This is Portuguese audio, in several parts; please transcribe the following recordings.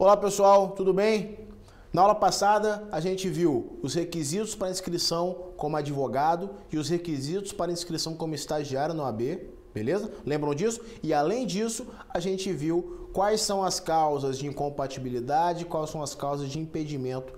Olá pessoal, tudo bem? Na aula passada a gente viu os requisitos para inscrição como advogado e os requisitos para inscrição como estagiário no OAB, beleza? Lembram disso? E além disso, a gente viu quais são as causas de incompatibilidade, quais são as causas de impedimento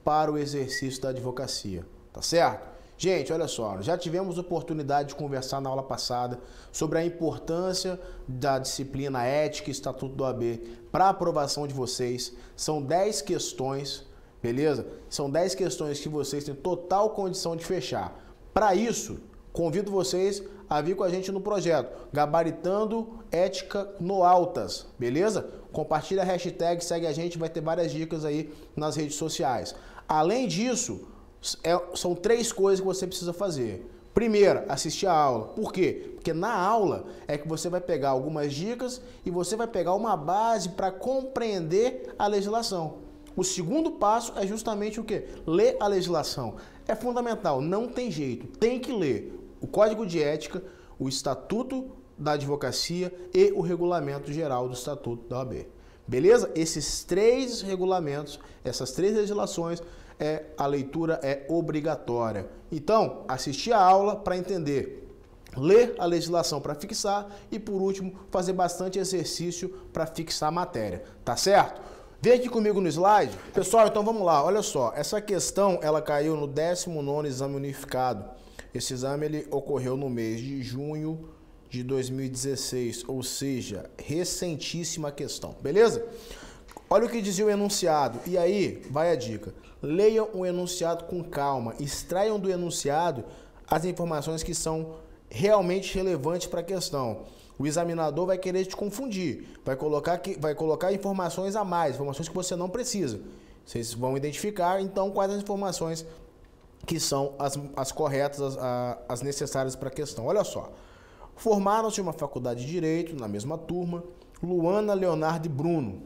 para o exercício da advocacia, tá certo? Gente, olha só, já tivemos oportunidade de conversar na aula passada sobre a importância da disciplina ética e estatuto do OAB para a aprovação de vocês. São 10 questões, beleza? São 10 questões que vocês têm total condição de fechar. Para isso, convido vocês a vir com a gente no projeto Gabaritando Ética no Altas, beleza? Compartilha a hashtag, segue a gente, vai ter várias dicas aí nas redes sociais. Além disso, são 3 coisas que você precisa fazer. Primeiro, assistir a aula. Por quê? Porque na aula é que você vai pegar algumas dicas e você vai pegar uma base para compreender a legislação. O segundo passo é justamente o quê? Ler a legislação. É fundamental, não tem jeito. Tem que ler o Código de Ética, o Estatuto da Advocacia e o Regulamento Geral do Estatuto da OAB. Beleza? Esses 3 regulamentos, essas 3 legislações, a leitura é obrigatória. Então, assistir a aula para entender, ler a legislação para fixar e, por último, fazer bastante exercício para fixar a matéria. Tá certo? Vem aqui comigo no slide. Pessoal, então vamos lá. Olha só, essa questão ela caiu no 19º Exame Unificado. Esse exame ele ocorreu no mês de junho de 2016, ou seja, recentíssima questão, beleza? Olha o que dizia o enunciado, e aí vai a dica. Leiam o enunciado com calma, extraiam do enunciado as informações que são realmente relevantes para a questão. O examinador vai querer te confundir, vai colocar informações a mais, informações que você não precisa. Vocês vão identificar, então, quais as informações que são as corretas, as necessárias para a questão. Olha só. Formaram-se uma faculdade de Direito, na mesma turma, Luana, Leonardo e Bruno.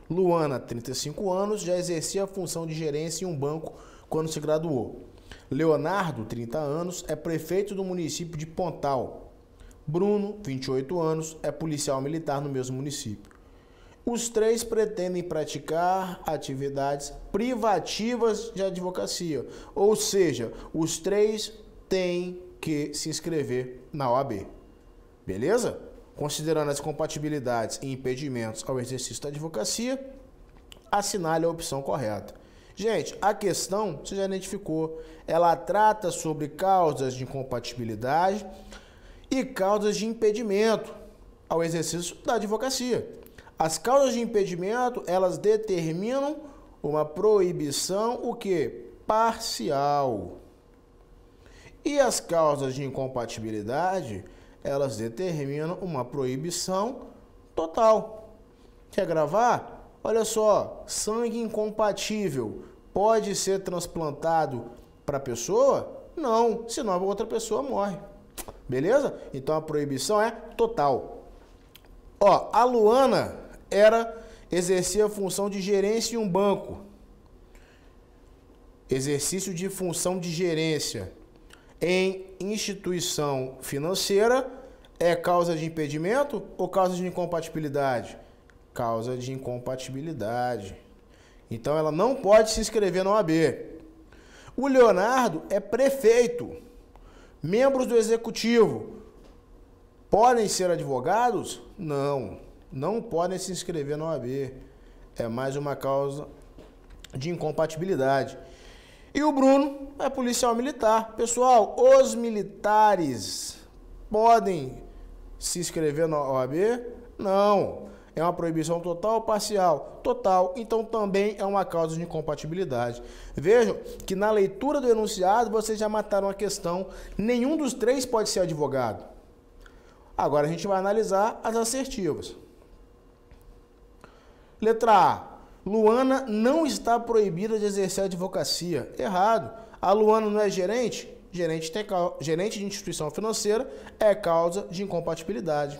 Luana, 35 anos, já exercia a função de gerência em um banco quando se graduou. Leonardo, 30 anos, é prefeito do município de Pontal. Bruno, 28 anos, é policial militar no mesmo município. Os 3 pretendem praticar atividades privativas de advocacia, ou seja, os 3 têm que se inscrever na OAB. Beleza? Considerando as compatibilidades e impedimentos ao exercício da advocacia, assinale a opção correta. Gente, a questão, você já identificou, ela trata sobre causas de incompatibilidade e causas de impedimento ao exercício da advocacia. As causas de impedimento, elas determinam uma proibição, o quê? Parcial. E as causas de incompatibilidade, elas determinam uma proibição total. Quer gravar? Olha só, sangue incompatível pode ser transplantado para a pessoa? Não, senão a outra pessoa morre. Beleza? Então a proibição é total. Ó, a Luana exercia a função de gerência em um banco. Exercício de função de gerência em instituição financeira é causa de impedimento ou causa de incompatibilidade? Causa de incompatibilidade. Então ela não pode se inscrever na OAB. O Leonardo é prefeito. Membros do executivo podem ser advogados? Não, não podem se inscrever na OAB. É mais uma causa de incompatibilidade. E o Bruno é policial militar. Pessoal, os militares podem se inscrever na OAB? Não. É uma proibição total ou parcial? Total. Então também é uma causa de incompatibilidade. Vejam que na leitura do enunciado vocês já mataram a questão. Nenhum dos 3 pode ser advogado. Agora a gente vai analisar as assertivas. Letra A. Luana não está proibida de exercer a advocacia. Errado. A Luana não é gerente? Gerente de instituição financeira é causa de incompatibilidade.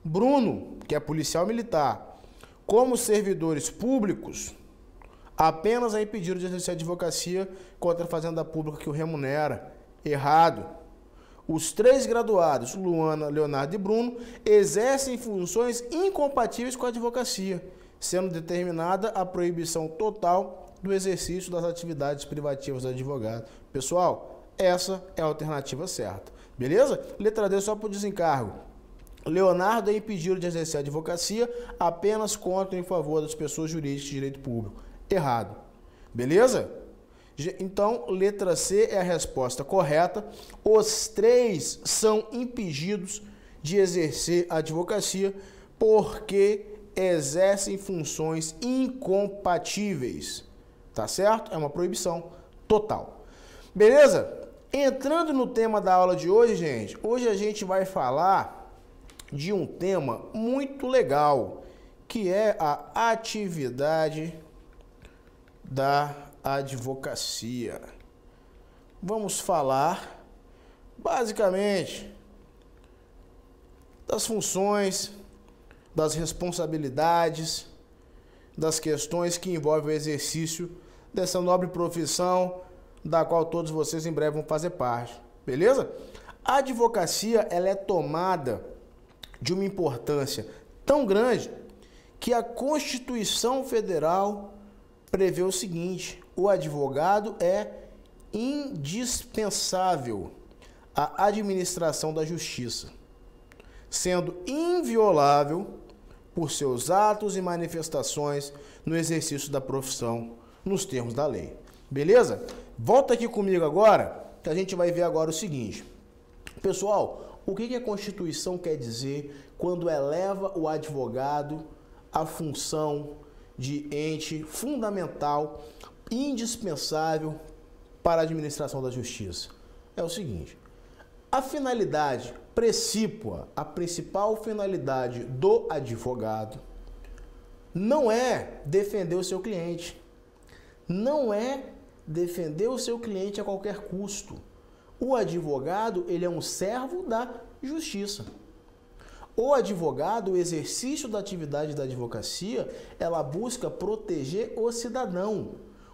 Bruno, que é policial militar, como servidores públicos, apenas é impedido de exercer a advocacia contra a fazenda pública que o remunera. Errado. Os 3 graduados, Luana, Leonardo e Bruno, exercem funções incompatíveis com a advocacia. sendo determinada a proibição total do exercício das atividades privativas do advogado. Pessoal, essa é a alternativa certa. Beleza? Letra D só por desencargo. Leonardo é impedido de exercer a advocacia apenas contra ou em favor das pessoas jurídicas de direito público. Errado. Beleza? Então, letra C é a resposta correta. Os três são impedidos de exercer a advocacia porque exercem funções incompatíveis. Tá certo? É uma proibição total. Beleza? Entrando no tema da aula de hoje, gente, hoje a gente vai falar de um tema muito legal, que é a atividade da advocacia. Vamos falar, basicamente, das funções, das responsabilidades, das questões que envolvem o exercício dessa nobre profissão, da qual todos vocês em breve vão fazer parte. Beleza? A advocacia, ela é tomada de uma importância tão grande que a Constituição Federal prevê o seguinte: o advogado é indispensável à administração da justiça, sendo inviolável por seus atos e manifestações no exercício da profissão, nos termos da lei. Beleza? Volta aqui comigo agora, que a gente vai ver agora o seguinte. Pessoal, o que a Constituição quer dizer quando eleva o advogado à função de ente fundamental, indispensável para a administração da justiça? É o seguinte: a finalidade precípua, a principal finalidade do advogado não é defender o seu cliente, não é defender o seu cliente a qualquer custo. O advogado, ele é um servo da justiça. O advogado, o exercício da atividade da advocacia, ela busca proteger o cidadão.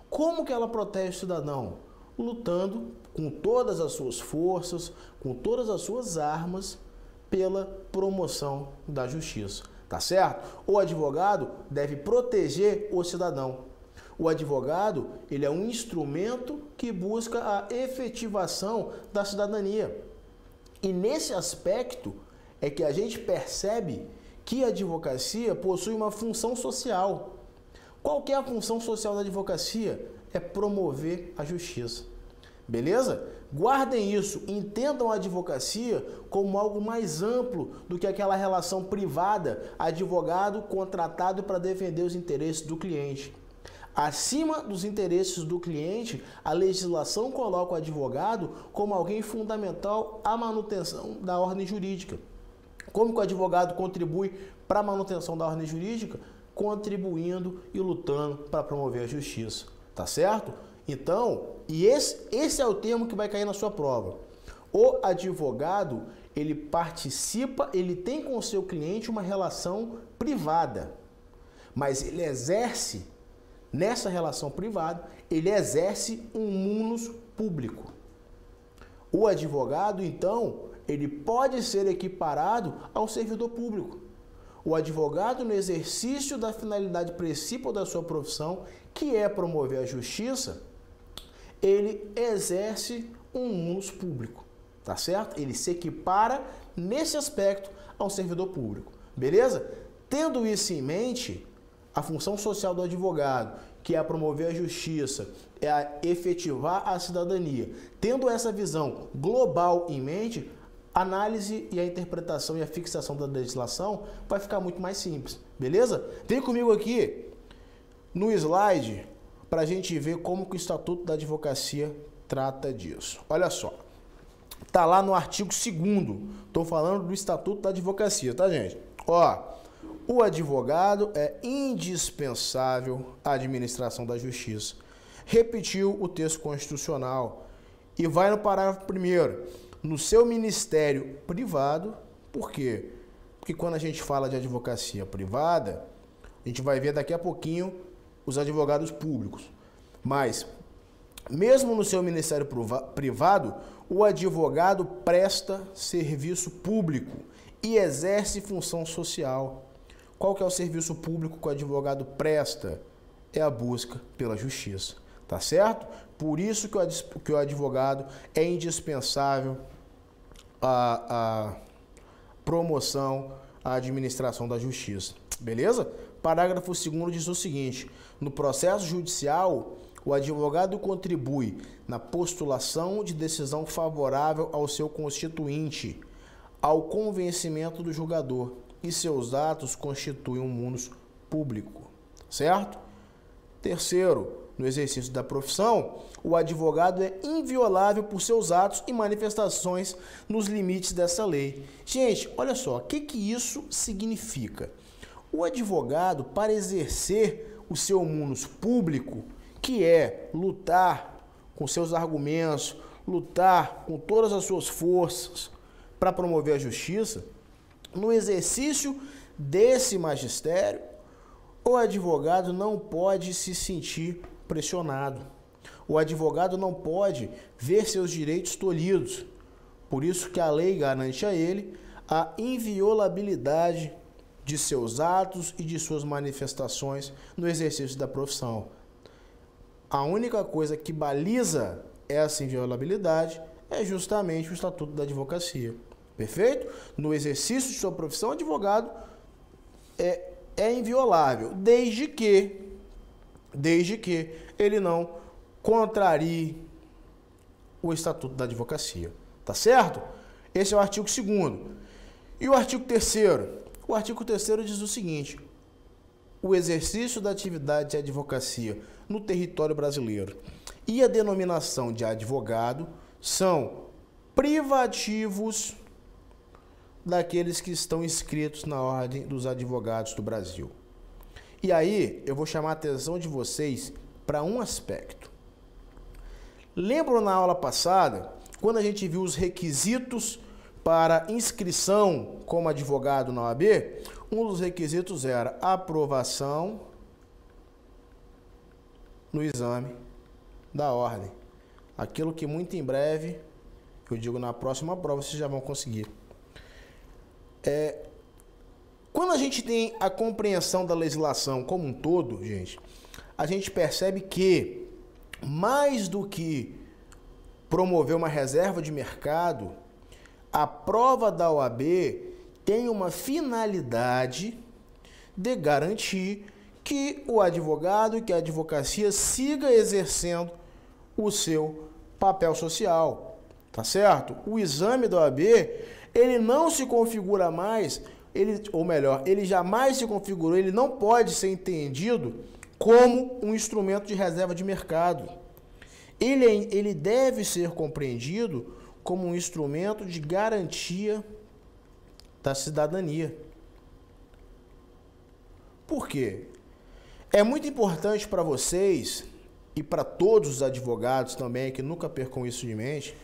Como que ela protege o cidadão? Lutando com todas as suas forças, com todas as suas armas, pela promoção da justiça. Tá certo? O advogado deve proteger o cidadão. O advogado, ele é um instrumento que busca a efetivação da cidadania. E nesse aspecto é que a gente percebe que a advocacia possui uma função social. Qual que é a função social da advocacia? É promover a justiça. Beleza? Guardem isso, entendam a advocacia como algo mais amplo do que aquela relação privada, advogado contratado para defender os interesses do cliente. Acima dos interesses do cliente, a legislação coloca o advogado como alguém fundamental à manutenção da ordem jurídica. Como que o advogado contribui para a manutenção da ordem jurídica? Contribuindo e lutando para promover a justiça. Tá certo? Então, esse é o termo que vai cair na sua prova. O advogado, ele participa, ele tem com o seu cliente uma relação privada, mas ele exerce, nessa relação privada, ele exerce um munus público. O advogado, então, ele pode ser equiparado ao servidor público. O advogado, no exercício da finalidade principal da sua profissão, que é promover a justiça, ele exerce um munus público, tá certo? Ele se equipara, nesse aspecto, a um servidor público, beleza? Tendo isso em mente, a função social do advogado, que é promover a justiça, é a efetivar a cidadania. Tendo essa visão global em mente, a análise e a interpretação e a fixação da legislação vai ficar muito mais simples, beleza? Vem comigo aqui no slide para a gente ver como que o Estatuto da Advocacia trata disso. Olha só, tá lá no artigo 2º, estou falando do Estatuto da Advocacia, tá, gente? Ó, o advogado é indispensável à administração da justiça. Repetiu o texto constitucional e vai no parágrafo 1º. No seu ministério privado, por quê? Porque quando a gente fala de advocacia privada, a gente vai ver daqui a pouquinho os advogados públicos. Mas, mesmo no seu ministério privado, o advogado presta serviço público e exerce função social. Qual que é o serviço público que o advogado presta? É a busca pela justiça, tá certo? Por isso que o advogado é indispensável à promoção, à administração da justiça, beleza? Parágrafo 2º diz o seguinte: no processo judicial, o advogado contribui na postulação de decisão favorável ao seu constituinte, ao convencimento do julgador, e seus atos constituem um munus público, certo? Terceiro, no exercício da profissão, o advogado é inviolável por seus atos e manifestações nos limites dessa lei. Gente, olha só, o que isso significa? O advogado, para exercer o seu munus público, que é lutar com seus argumentos, lutar com todas as suas forças para promover a justiça, no exercício desse magistério, o advogado não pode se sentir pressionado. O advogado não pode ver seus direitos tolhidos. Por isso que a lei garante a ele a inviolabilidade de seus atos e de suas manifestações no exercício da profissão. A única coisa que baliza essa inviolabilidade é justamente o Estatuto da Advocacia. Perfeito? No exercício de sua profissão, o advogado é inviolável, desde que ele não contrarie o Estatuto da Advocacia. Tá certo? Esse é o artigo 2º. E o artigo 3º? O artigo 3º diz o seguinte: o exercício da atividade de advocacia no território brasileiro e a denominação de advogado são privativos daqueles que estão inscritos na Ordem dos Advogados do Brasil. E aí, eu vou chamar a atenção de vocês para um aspecto. Lembram na aula passada, quando a gente viu os requisitos para inscrição como advogado na OAB? Um dos requisitos era aprovação no exame da ordem. Aquilo que muito em breve, eu digo na próxima prova, vocês já vão conseguir. Quando a gente tem a compreensão da legislação como um todo, gente, a gente percebe que, mais do que promover uma reserva de mercado, a prova da OAB tem uma finalidade de garantir que o advogado e que a advocacia siga exercendo o seu papel social, tá certo? O exame da OAB, ele não se configura mais, ele jamais se configurou, ele não pode ser entendido como um instrumento de reserva de mercado. Ele deve ser compreendido como um instrumento de garantia da cidadania. Por quê? É muito importante para vocês e para todos os advogados também, que nunca percam isso de mente,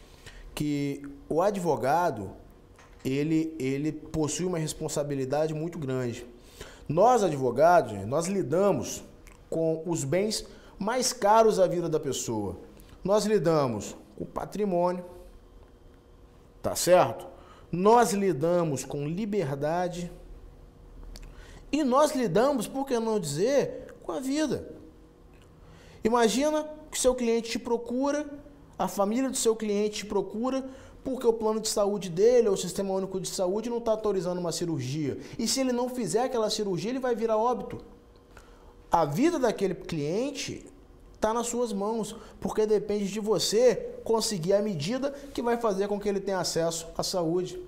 que o advogado, ele possui uma responsabilidade muito grande. Nós, advogados, nós lidamos com os bens mais caros da vida da pessoa. Nós lidamos com patrimônio, tá certo? Nós lidamos com liberdade e nós lidamos, por que não dizer, com a vida. Imagina que seu cliente te procura, a família do seu cliente te procura porque o plano de saúde dele, ou o Sistema Único de Saúde, não está autorizando uma cirurgia. E se ele não fizer aquela cirurgia, ele vai virar óbito. A vida daquele cliente está nas suas mãos, porque depende de você conseguir a medida que vai fazer com que ele tenha acesso à saúde.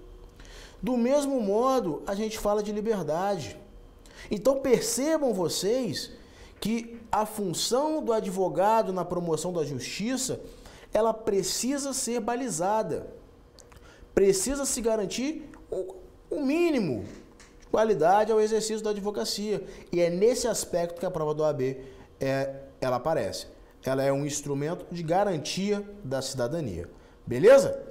Do mesmo modo, a gente fala de liberdade. Então percebam vocês que a função do advogado na promoção da justiça, ela precisa ser balizada. Precisa se garantir o mínimo de qualidade ao exercício da advocacia. E é nesse aspecto que a prova do OAB ela aparece. Ela é um instrumento de garantia da cidadania. Beleza?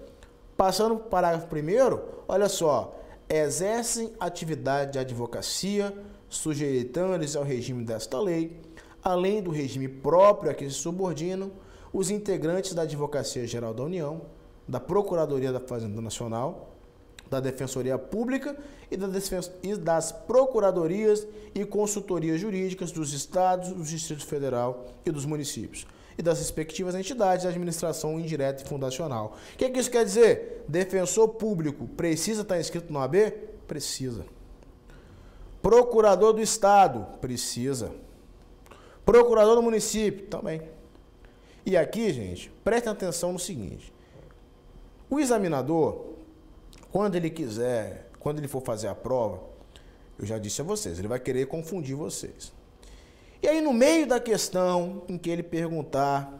Passando para o parágrafo 1º, olha só. Exercem atividade de advocacia, sujeitando-se ao regime desta lei, além do regime próprio a que se subordinam, os integrantes da Advocacia Geral da União, da Procuradoria da Fazenda Nacional, da Defensoria Pública e das Procuradorias e Consultorias Jurídicas dos Estados, do Distrito Federal e dos municípios, e das respectivas entidades de administração indireta e fundacional. O que isso quer dizer? Defensor público precisa estar inscrito no OAB? Precisa. Procurador do Estado? Precisa. Procurador do município? Também. E aqui, gente, prestem atenção no seguinte. O examinador, quando ele for fazer a prova, eu já disse a vocês, ele vai querer confundir vocês. E aí, no meio da questão em que ele perguntar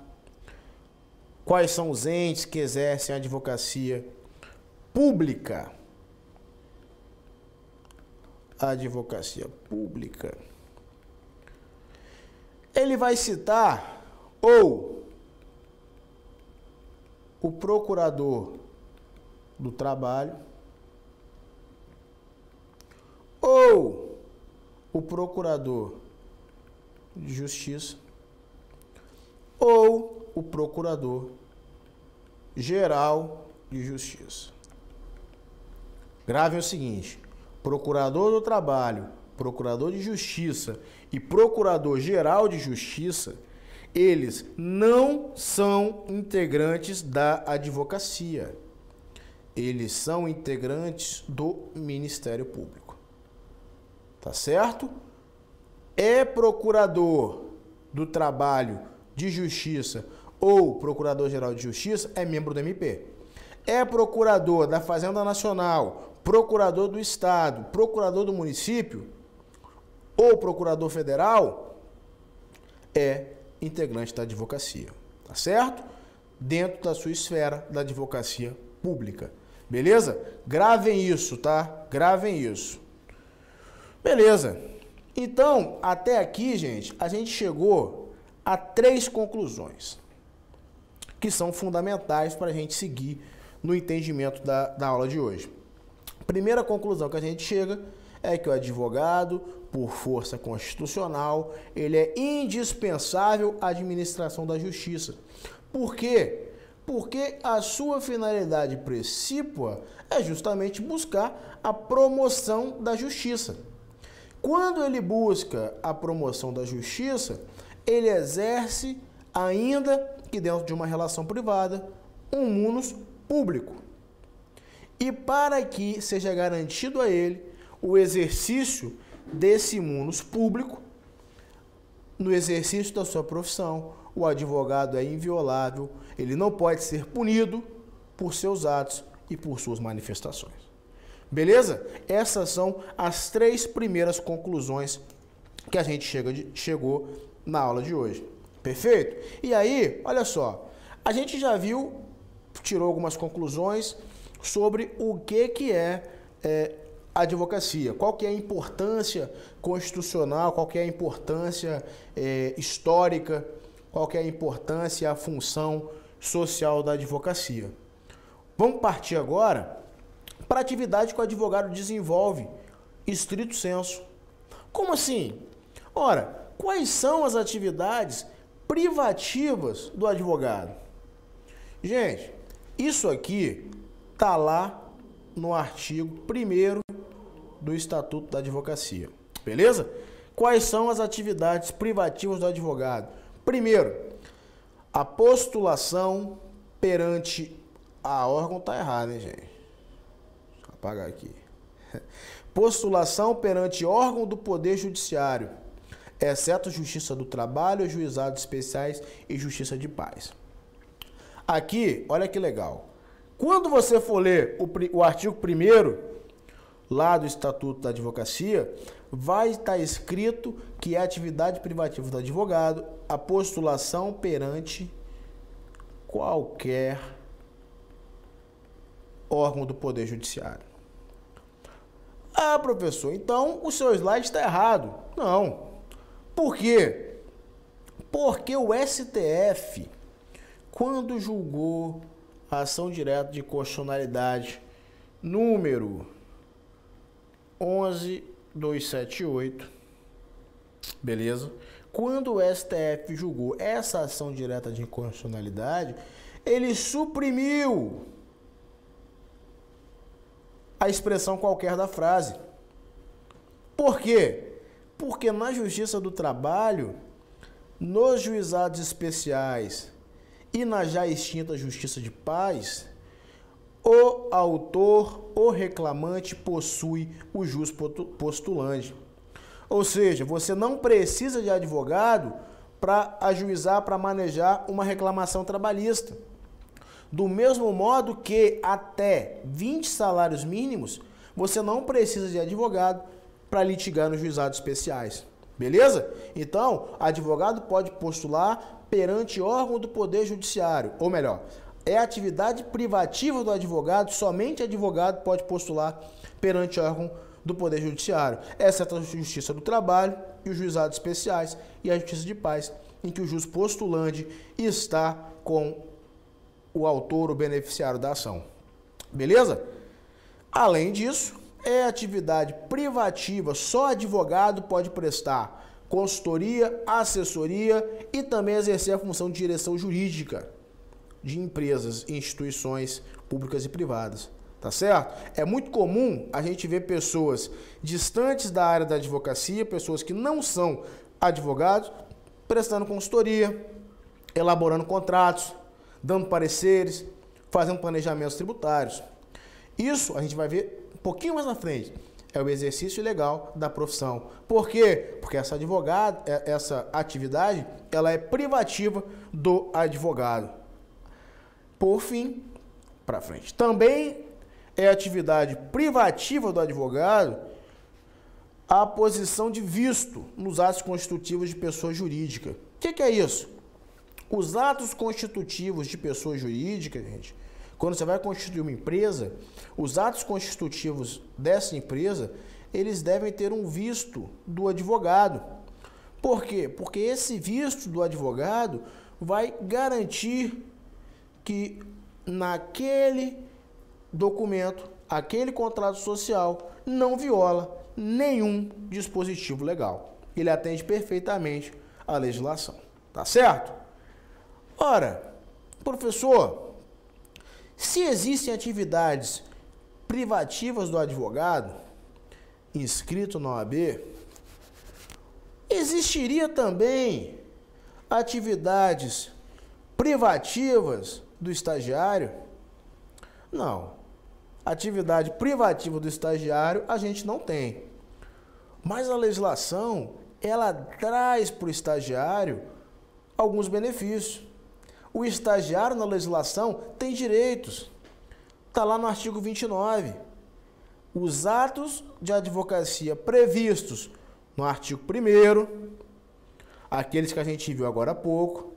quais são os entes que exercem a advocacia pública, ele vai citar ou o procurador do trabalho ou o procurador de justiça ou o procurador geral de justiça. Gravem o seguinte: procurador do trabalho, procurador de justiça e procurador geral de justiça, eles não são integrantes da advocacia. Eles são integrantes do Ministério Público. Tá certo? É procurador do trabalho, de justiça ou procurador-geral de justiça, é membro do MP. É procurador da Fazenda Nacional, procurador do Estado, procurador do município ou procurador federal, é integrante da advocacia. Tá certo? Dentro da sua esfera da advocacia pública. Beleza? Gravem isso, tá? Gravem isso. Beleza. Então, até aqui, gente, a gente chegou a 3 conclusões que são fundamentais para a gente seguir no entendimento da aula de hoje. Primeira conclusão que a gente chega é que o advogado, por força constitucional, ele é indispensável à administração da justiça. Por quê? Porque a sua finalidade precípua é justamente buscar a promoção da justiça. Quando ele busca a promoção da justiça, ele exerce, ainda que dentro de uma relação privada, um munus público. E para que seja garantido a ele o exercício desse munus público, no exercício da sua profissão, o advogado é inviolável, ele não pode ser punido por seus atos e por suas manifestações. Beleza? Essas são as 3 primeiras conclusões que a gente chegou na aula de hoje. Perfeito? E aí, olha só, a gente já viu, tirou algumas conclusões sobre o que é advocacia, qual que é a importância constitucional, qual que é a importância histórica, qual que é a importância e a função social da advocacia. Vamos partir agora para a atividade que o advogado desenvolve, estrito sensu. Como assim? Ora, quais são as atividades privativas do advogado? Gente, isso aqui está lá no artigo 1º do Estatuto da Advocacia. Beleza? Quais são as atividades privativas do advogado? Primeiro, a postulação perante a órgão está errado, hein, gente? Deixa eu apagar aqui. Postulação perante órgão do Poder Judiciário, exceto Justiça do Trabalho, Juizados Especiais e Justiça de Paz. Aqui, olha que legal. Quando você for ler o artigo 1º lá do Estatuto da Advocacia, vai estar escrito que é atividade privativa do advogado a postulação perante qualquer órgão do Poder Judiciário. Ah, professor, então o seu slide está errado. Não. Por quê? Porque o STF, quando julgou a ação direta de constitucionalidade número 11278, beleza? Quando o STF julgou essa ação direta de inconstitucionalidade, ele suprimiu a expressão qualquer da frase. Por quê? Porque na Justiça do Trabalho, nos juizados especiais e na já extinta Justiça de Paz, o autor, o reclamante, possui o jus postulante. Ou seja, você não precisa de advogado para ajuizar, para manejar uma reclamação trabalhista. Do mesmo modo que até 20 salários mínimos, você não precisa de advogado para litigar nos juizados especiais. Beleza? Então, advogado pode postular perante órgão do Poder Judiciário, ou melhor, é atividade privativa do advogado, somente advogado pode postular perante órgão do Poder Judiciário, exceto a Justiça do Trabalho e os juizados especiais e a Justiça de Paz, em que o jus postulante está com o autor, o beneficiário da ação. Beleza? Além disso, é atividade privativa, só advogado pode prestar consultoria, assessoria e também exercer a função de direção jurídica de empresas e instituições públicas e privadas. Tá certo? É muito comum a gente ver pessoas distantes da área da advocacia, pessoas que não são advogados, prestando consultoria, elaborando contratos, dando pareceres, fazendo planejamentos tributários. Isso a gente vai ver um pouquinho mais na frente. É o exercício legal da profissão. Por quê? Porque essa atividade, ela é privativa do advogado. Por fim, para frente. Também é atividade privativa do advogado a posição de visto nos atos constitutivos de pessoa jurídica. O que é isso? Os atos constitutivos de pessoa jurídica, gente, quando você vai constituir uma empresa, os atos constitutivos dessa empresa, eles devem ter um visto do advogado. Por quê? Porque esse visto do advogado vai garantir que naquele documento, aquele contrato social não viola nenhum dispositivo legal. Ele atende perfeitamente à legislação. Tá certo? Ora, professor, se existem atividades privativas do advogado inscrito na OAB, existiria também atividades privativas do estagiário? Não. Atividade privativa do estagiário a gente não tem. Mas a legislação, ela traz para o estagiário alguns benefícios. O estagiário na legislação tem direitos. Está lá no artigo 29. Os atos de advocacia previstos no artigo 1º, aqueles que a gente viu agora há pouco,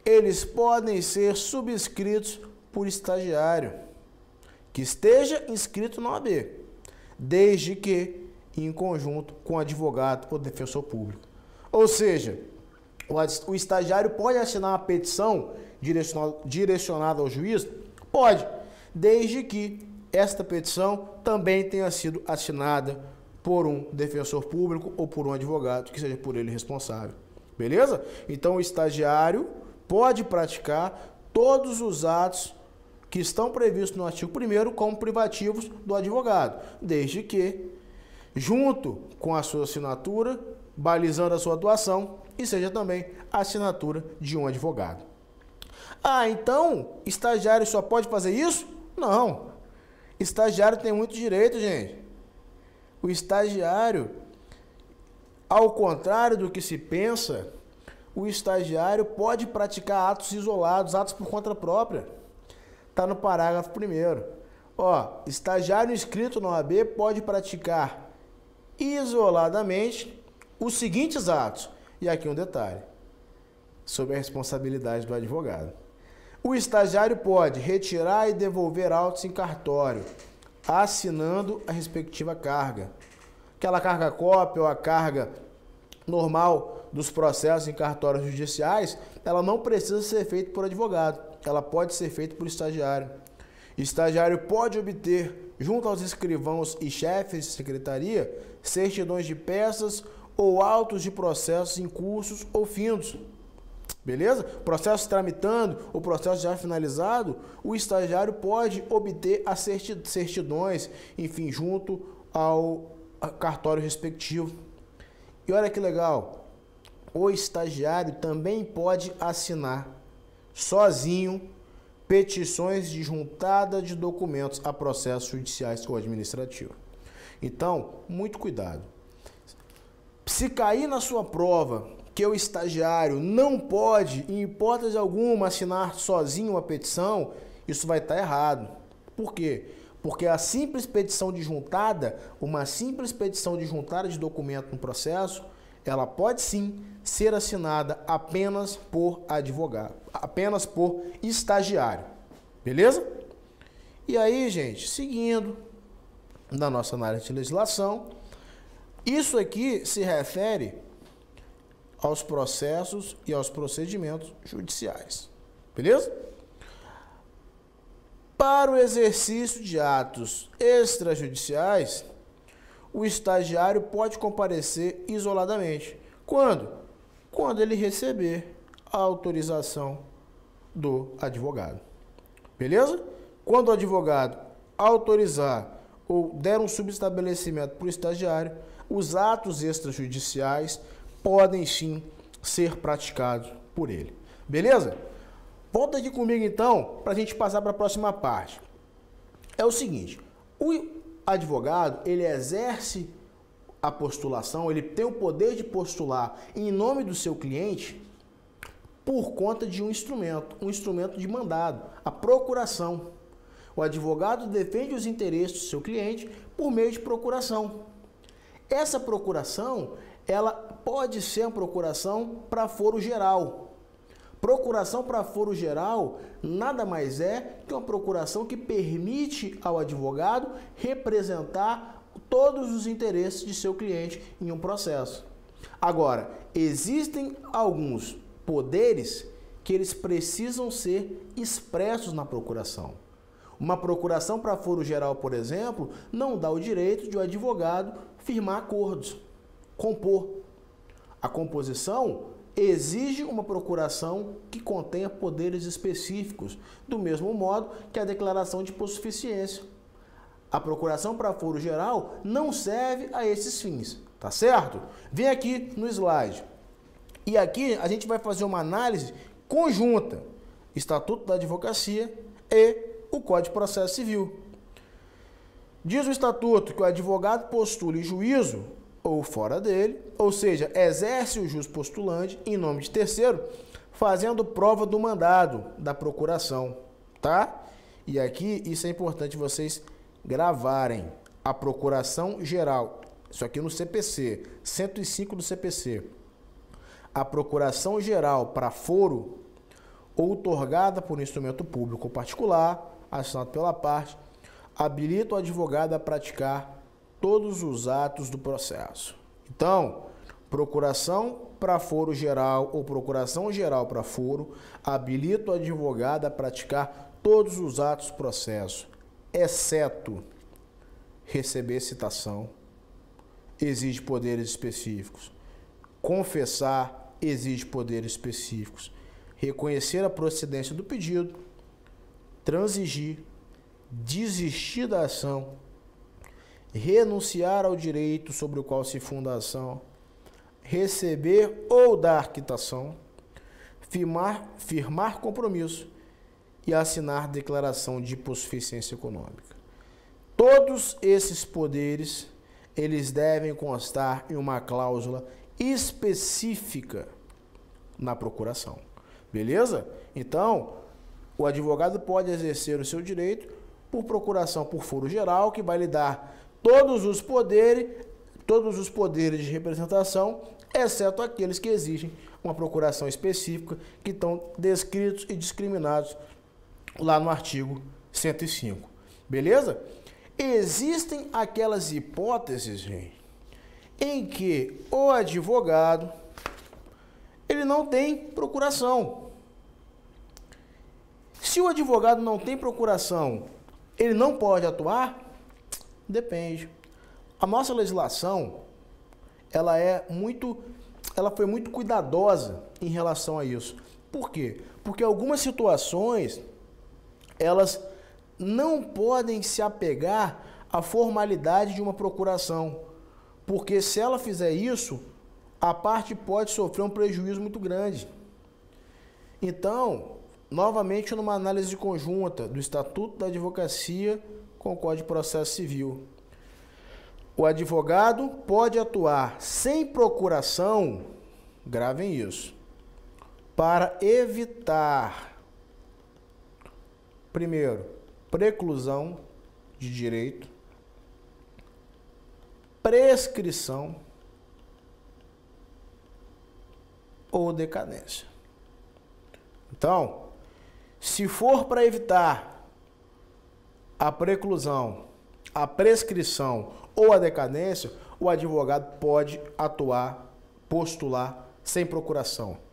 eles podem ser subscritos por estagiário que esteja inscrito na OAB, desde que em conjunto com o advogado ou defensor público. Ou seja, o estagiário pode assinar uma petição direcionada ao juiz? Pode, desde que esta petição também tenha sido assinada por um defensor público ou por um advogado, que seja por ele responsável. Beleza? Então o estagiário pode praticar todos os atos que estão previstos no artigo 1º como privativos do advogado, desde que, junto com a sua assinatura, balizando a sua atuação, e seja também a assinatura de um advogado. Ah, então, estagiário só pode fazer isso? Não. Estagiário tem muito direito, gente. O estagiário, ao contrário do que se pensa, o estagiário pode praticar atos isolados, atos por conta própria. Está no parágrafo 1º. Ó, estagiário inscrito na OAB pode praticar isoladamente os seguintes atos. E aqui um detalhe, sobre a responsabilidade do advogado. O estagiário pode retirar e devolver autos em cartório, assinando a respectiva carga. Aquela carga cópia ou a carga normal dos processos em cartórios judiciais, ela não precisa ser feita por advogado. Ela pode ser feita por estagiário. Estagiário pode obter, junto aos escrivãos e chefes de secretaria, certidões de peças ou autos de processos em cursos ou findos. Beleza? Processo tramitando, o processo já finalizado, o estagiário pode obter as certidões, enfim, junto ao cartório respectivo. E olha que legal, o estagiário também pode assinar sozinho petições de juntada de documentos a processos judiciais ou administrativos. Então, muito cuidado. Se cair na sua prova que o estagiário não pode, em hipótese alguma, assinar sozinho uma petição, isso vai estar errado. Por quê? Porque a simples petição de juntada, uma simples petição de juntada de documento no processo, ela pode sim ser assinada apenas por advogado, apenas por estagiário. Beleza? E aí, gente, seguindo na nossa análise de legislação, isso aqui se refere aos processos e aos procedimentos judiciais. Beleza? Para o exercício de atos extrajudiciais, o estagiário pode comparecer isoladamente. Quando? Quando ele receber a autorização do advogado. Beleza? Quando o advogado autorizar ou der um subestabelecimento para o estagiário, os atos extrajudiciais podem sim ser praticados por ele. Beleza? Volta aqui comigo então para a gente passar para a próxima parte. É o seguinte, o advogado, ele exerce a postulação, ele tem o poder de postular em nome do seu cliente por conta de um instrumento de mandado, a procuração. O advogado defende os interesses do seu cliente por meio de procuração. Essa procuração, ela pode ser uma procuração para foro geral. Procuração para foro geral nada mais é que uma procuração que permite ao advogado representar todos os interesses de seu cliente em um processo. Agora, existem alguns poderes que eles precisam ser expressos na procuração. Uma procuração para foro geral, por exemplo, não dá o direito de o advogado firmar acordos, compor. A composição exige uma procuração que contenha poderes específicos, do mesmo modo que a declaração de hipossuficiência. A procuração para foro geral não serve a esses fins, tá certo? Vem aqui no slide. E aqui a gente vai fazer uma análise conjunta, Estatuto da Advocacia e o Código de Processo Civil. Diz o Estatuto que o advogado postule juízo ou fora dele, ou seja, exerce o jus postulante em nome de terceiro, fazendo prova do mandado da procuração, tá? E aqui isso é importante vocês gravarem. A procuração geral, isso aqui no CPC, 105 do CPC. A procuração geral para foro outorgada por instrumento público ou particular, assinado pela parte, habilita o advogado a praticar todos os atos do processo. Então, procuração para foro geral ou procuração geral para foro habilita o advogado a praticar todos os atos do processo, exceto receber citação, exige poderes específicos, confessar, exige poderes específicos, reconhecer a procedência do pedido, transigir, desistir da ação, renunciar ao direito sobre o qual se funda a ação, receber ou dar quitação, firmar compromisso e assinar declaração de hipossuficiência econômica. Todos esses poderes, eles devem constar em uma cláusula específica na procuração. Beleza? Então, o advogado pode exercer o seu direito por procuração por foro geral, que vai lhe dar todos os poderes de representação, exceto aqueles que exigem uma procuração específica, que estão descritos e discriminados lá no artigo 105. Beleza? Existem aquelas hipóteses, gente, em que o advogado ele não tem procuração. Se o advogado não tem procuração, ele não pode atuar? Depende. A nossa legislação, ela foi muito cuidadosa em relação a isso. Por quê? Porque algumas situações, elas não podem se apegar à formalidade de uma procuração, porque se ela fizer isso, a parte pode sofrer um prejuízo muito grande. Então, novamente numa análise conjunta do Estatuto da Advocacia com o Código de Processo Civil, o advogado pode atuar sem procuração, gravem isso, para evitar, primeiro, preclusão de direito, prescrição ou decadência. Então, se for para evitar a preclusão, a prescrição ou a decadência, o advogado pode atuar, postular sem procuração.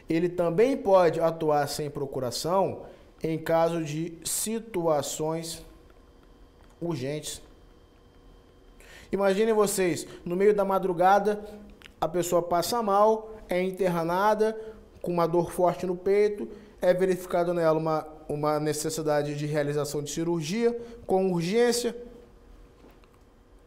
Ele também pode atuar sem procuração em caso de situações urgentes. Imaginem vocês, no meio da madrugada, a pessoa passa mal, é internada com uma dor forte no peito, é verificado nela uma necessidade de realização de cirurgia com urgência.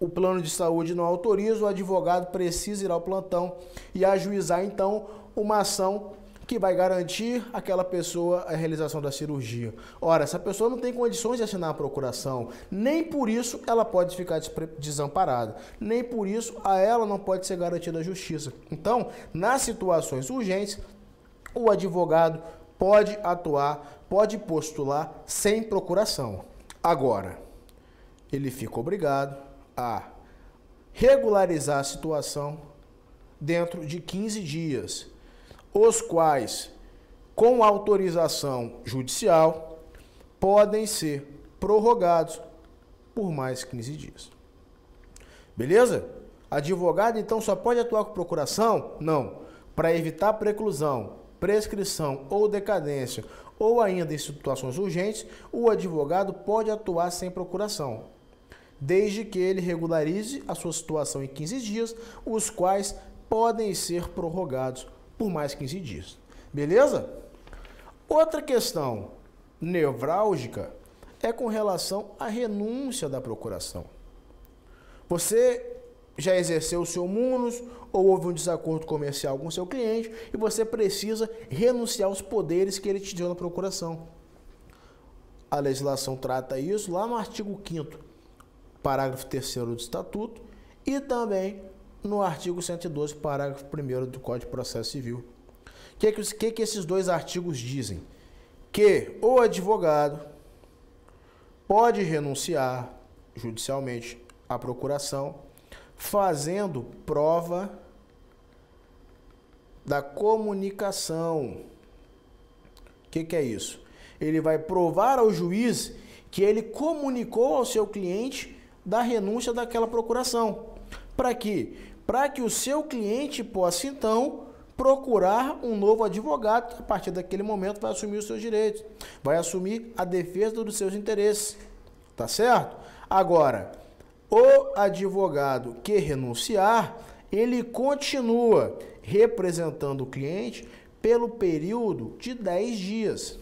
O plano de saúde não autoriza, o advogado precisa ir ao plantão e ajuizar, então, uma ação que vai garantir àquela pessoa a realização da cirurgia. Ora, essa pessoa não tem condições de assinar a procuração, nem por isso ela pode ficar desamparada, nem por isso a ela não pode ser garantida a justiça. Então, nas situações urgentes, o advogado pode atuar, pode postular sem procuração. Agora, ele fica obrigado a regularizar a situação dentro de 15 dias, os quais, com autorização judicial, podem ser prorrogados por mais 15 dias. Beleza? Advogado, então, só pode atuar com procuração? Não. Para evitar preclusão, prescrição ou decadência, ou ainda em situações urgentes, o advogado pode atuar sem procuração, desde que ele regularize a sua situação em 15 dias, os quais podem ser prorrogados por mais 15 dias. Beleza? Outra questão nevrálgica é com relação à renúncia da procuração. Você já exerceu o seu munus ou houve um desacordo comercial com o seu cliente e você precisa renunciar aos poderes que ele te deu na procuração. A legislação trata isso lá no artigo 5º, parágrafo 3º do Estatuto e também no artigo 112, parágrafo 1º do Código de Processo Civil. O que esses dois artigos dizem? Que o advogado pode renunciar judicialmente à procuração fazendo prova da comunicação. O que é isso? Ele vai provar ao juiz que ele comunicou ao seu cliente da renúncia daquela procuração. Para quê? Para que o seu cliente possa, então, procurar um novo advogado que, a partir daquele momento, vai assumir os seus direitos, vai assumir a defesa dos seus interesses. Tá certo? Agora, o advogado que renunciar, ele continua representando o cliente pelo período de 10 dias,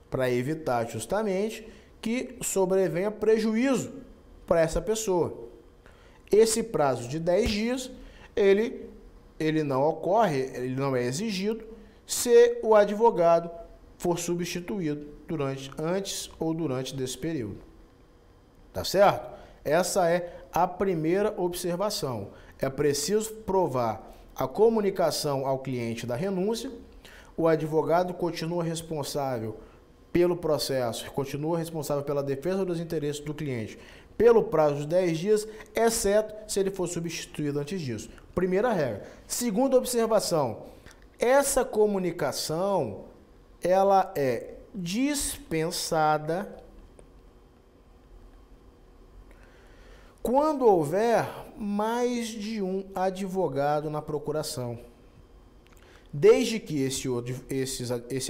para evitar justamente que sobrevenha prejuízo para essa pessoa. Esse prazo de 10 dias, ele não ocorre, ele não é exigido se o advogado for substituído antes ou durante desse período. Tá certo? Essa é a primeira observação. É preciso provar a comunicação ao cliente da renúncia, o advogado continua responsável pelo processo, continua responsável pela defesa dos interesses do cliente pelo prazo de 10 dias, exceto se ele for substituído antes disso. Primeira regra. Segunda observação, essa comunicação, ela é dispensada quando houver mais de um advogado na procuração. Desde que esse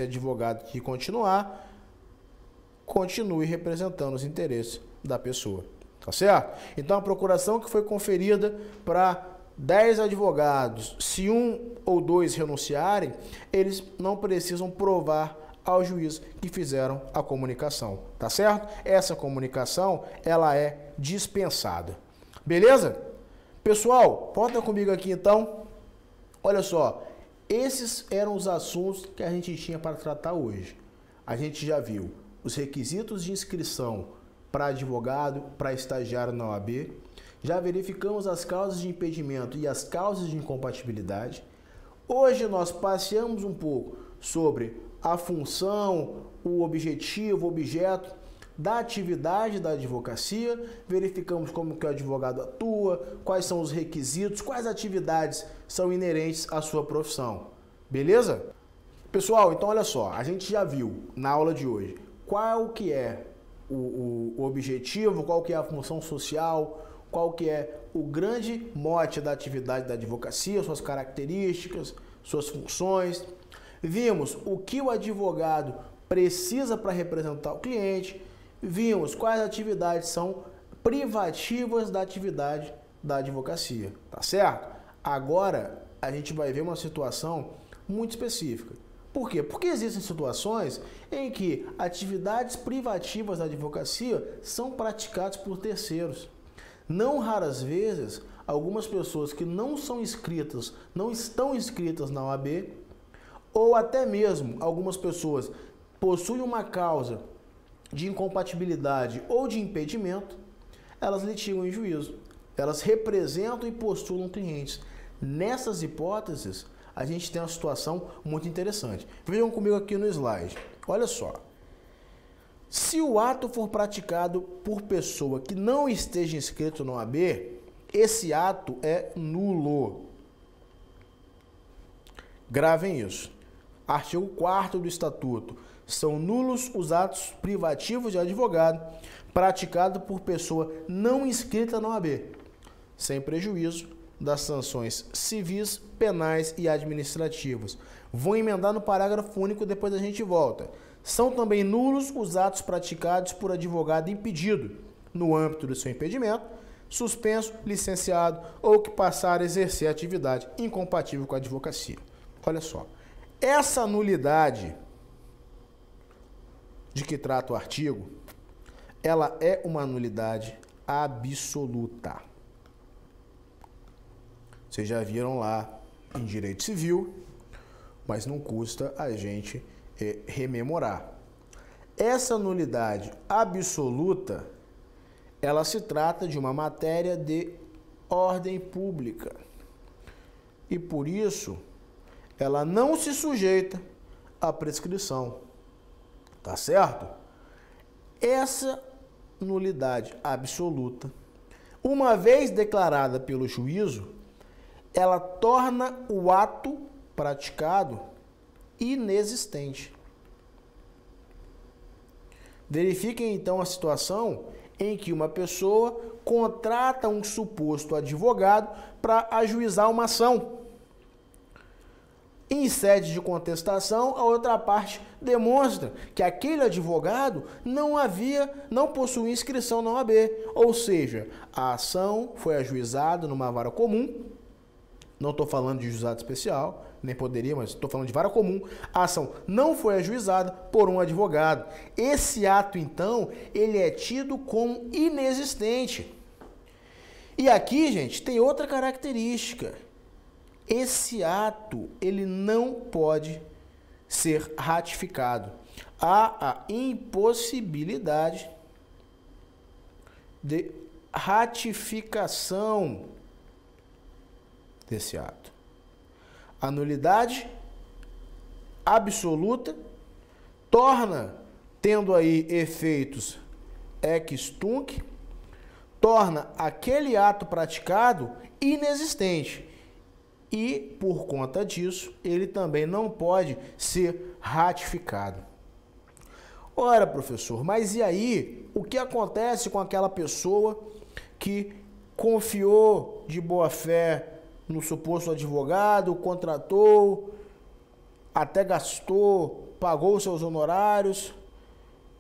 advogado que continuar, continue representando os interesses da pessoa. Tá certo? Então, a procuração que foi conferida para 10 advogados, se um ou dois renunciarem, eles não precisam provar ao juiz que fizeram a comunicação, tá certo? Essa comunicação, ela é dispensada. Beleza? Pessoal, volta comigo aqui então. Olha só, esses eram os assuntos que a gente tinha para tratar hoje. A gente já viu os requisitos de inscrição para advogado, para estagiário na OAB. Já verificamos as causas de impedimento e as causas de incompatibilidade. Hoje nós passeamos um pouco sobre a função, o objetivo, o objeto da atividade da advocacia, verificamos como que o advogado atua, quais são os requisitos, quais atividades são inerentes à sua profissão. Beleza? Pessoal, então olha só, a gente já viu na aula de hoje qual que é o objetivo, qual que é a função social, qual que é o grande mote da atividade da advocacia, suas características, suas funções. Vimos o que o advogado precisa para representar o cliente. Vimos quais atividades são privativas da atividade da advocacia, tá certo? Agora a gente vai ver uma situação muito específica. Por quê? Porque existem situações em que atividades privativas da advocacia são praticadas por terceiros. Não raras vezes, algumas pessoas que não são inscritas, não estão inscritas na OAB, ou até mesmo algumas pessoas possuem uma causa de incompatibilidade ou de impedimento, elas litigam em juízo. Elas representam e postulam clientes. Nessas hipóteses, a gente tem uma situação muito interessante. Vejam comigo aqui no slide. Olha só. Se o ato for praticado por pessoa que não esteja inscrito no OAB, esse ato é nulo. Gravem isso. Artigo 4º do Estatuto. São nulos os atos privativos de advogado praticados por pessoa não inscrita na OAB, sem prejuízo das sanções civis, penais e administrativas. Vou emendar no parágrafo único, depois a gente volta. São também nulos os atos praticados por advogado impedido, no âmbito do seu impedimento, suspenso, licenciado ou que passar a exercer atividade incompatível com a advocacia. Olha só, essa nulidade de que trata o artigo, ela é uma nulidade absoluta. Vocês já viram lá em direito civil, mas não custa a gente rememorar. Essa nulidade absoluta, ela se trata de uma matéria de ordem pública. E por isso, ela não se sujeita à prescrição. Tá certo? Essa nulidade absoluta, uma vez declarada pelo juízo, ela torna o ato praticado inexistente. Verifiquem então a situação em que uma pessoa contrata um suposto advogado para ajuizar uma ação. Em sede de contestação, a outra parte demonstra que aquele advogado não possuía inscrição na OAB, ou seja, a ação foi ajuizada numa vara comum. Não estou falando de juizado especial, nem poderia, mas estou falando de vara comum. A ação não foi ajuizada por um advogado. Esse ato, então, ele é tido como inexistente. E aqui, gente, tem outra característica. Esse ato, ele não pode ser ratificado. Há a impossibilidade de ratificação desse ato. A nulidade absoluta torna, tendo aí efeitos ex tunc, torna aquele ato praticado inexistente. E, por conta disso, ele também não pode ser ratificado. Ora, professor, mas e aí? O que acontece com aquela pessoa que confiou de boa fé no suposto advogado, contratou, até gastou, pagou seus honorários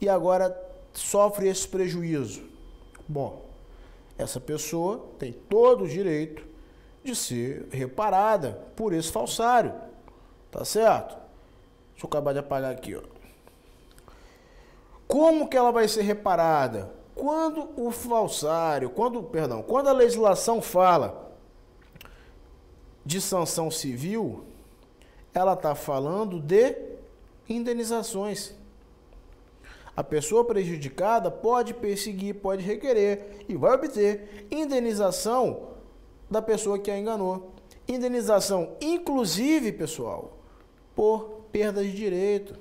e agora sofre esse prejuízo? Bom, essa pessoa tem todo o direito de ser reparada por esse falsário. Tá certo? Deixa eu acabar de apagar aqui, ó. Como que ela vai ser reparada? Quando o falsário, quando a legislação fala de sanção civil, ela está falando de indenizações. A pessoa prejudicada pode perseguir, pode requerer e vai obter indenização da pessoa que a enganou. Indenização, inclusive, pessoal, por perda de direito.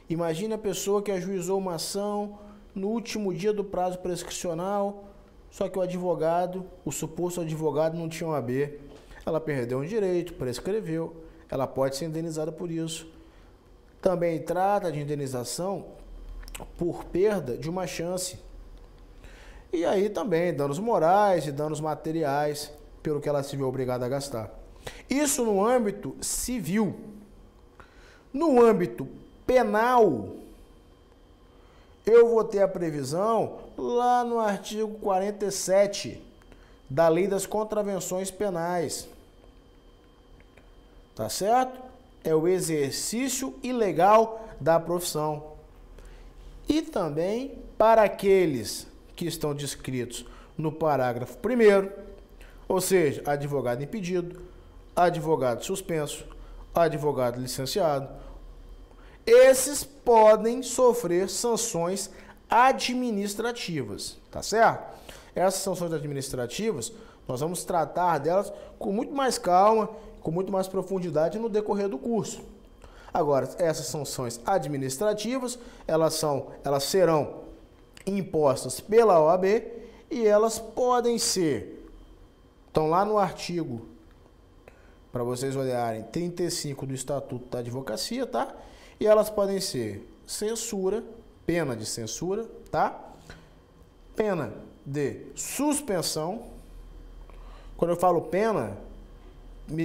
Imagina a pessoa que ajuizou uma ação no último dia do prazo prescricional, só que o advogado, o suposto advogado, não tinha OAB. Ela perdeu um direito, prescreveu, ela pode ser indenizada por isso. Também trata de indenização por perda de uma chance. E aí também danos morais e danos materiais pelo que ela se viu obrigada a gastar. Isso no âmbito civil. No âmbito penal, eu vou ter a previsão lá no artigo 47 da Lei das Contravenções Penais. Tá certo? É o exercício ilegal da profissão. E também para aqueles que estão descritos no parágrafo 1º, ou seja, advogado impedido, advogado suspenso, advogado licenciado, esses podem sofrer sanções administrativas, tá certo? Essas sanções administrativas, nós vamos tratar delas com muito mais calma, com muito mais profundidade no decorrer do curso. Agora, essas sanções administrativas, elas serão impostas pela OAB e elas podem ser, estão lá no artigo, para vocês olharem, 35 do Estatuto da Advocacia, tá? E elas podem ser censura, pena de censura, tá? Pena de suspensão. Quando eu falo pena,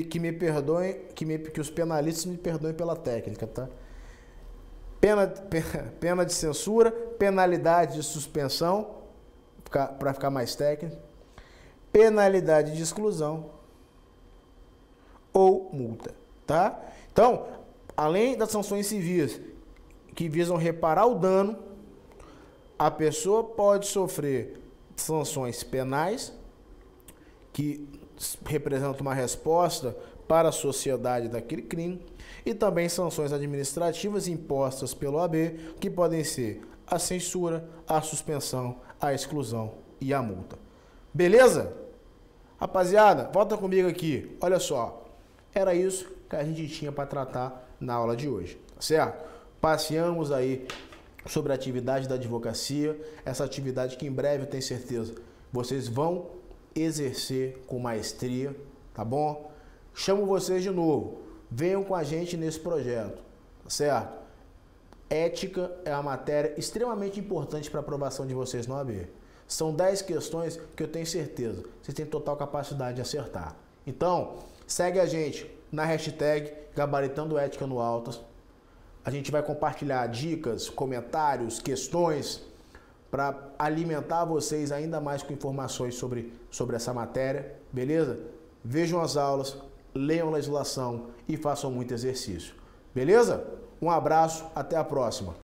que me perdoem, que os penalistas me perdoem pela técnica, tá? Pena de censura, penalidade de suspensão, para ficar mais técnico, penalidade de exclusão ou multa, tá? Então, além das sanções civis que visam reparar o dano, a pessoa pode sofrer sanções penais, que representam uma resposta para a sociedade daquele crime, e também sanções administrativas impostas pelo OAB, que podem ser a censura, a suspensão, a exclusão e a multa. Beleza? Rapaziada, volta comigo aqui. Olha só, era isso que a gente tinha para tratar na aula de hoje, certo? Passeamos aí sobre a atividade da advocacia, essa atividade que em breve, eu tenho certeza, vocês vão exercer com maestria, tá bom? Chamo vocês de novo, venham com a gente nesse projeto, tá certo? Ética é uma matéria extremamente importante para a aprovação de vocês no OAB. São 10 questões que eu tenho certeza, vocês têm total capacidade de acertar. Então, segue a gente na hashtag Gabaritando Ética no Autas. A gente vai compartilhar dicas, comentários, questões para alimentar vocês ainda mais com informações sobre essa matéria, beleza? Vejam as aulas, leiam a legislação e façam muito exercício, beleza? Um abraço, até a próxima.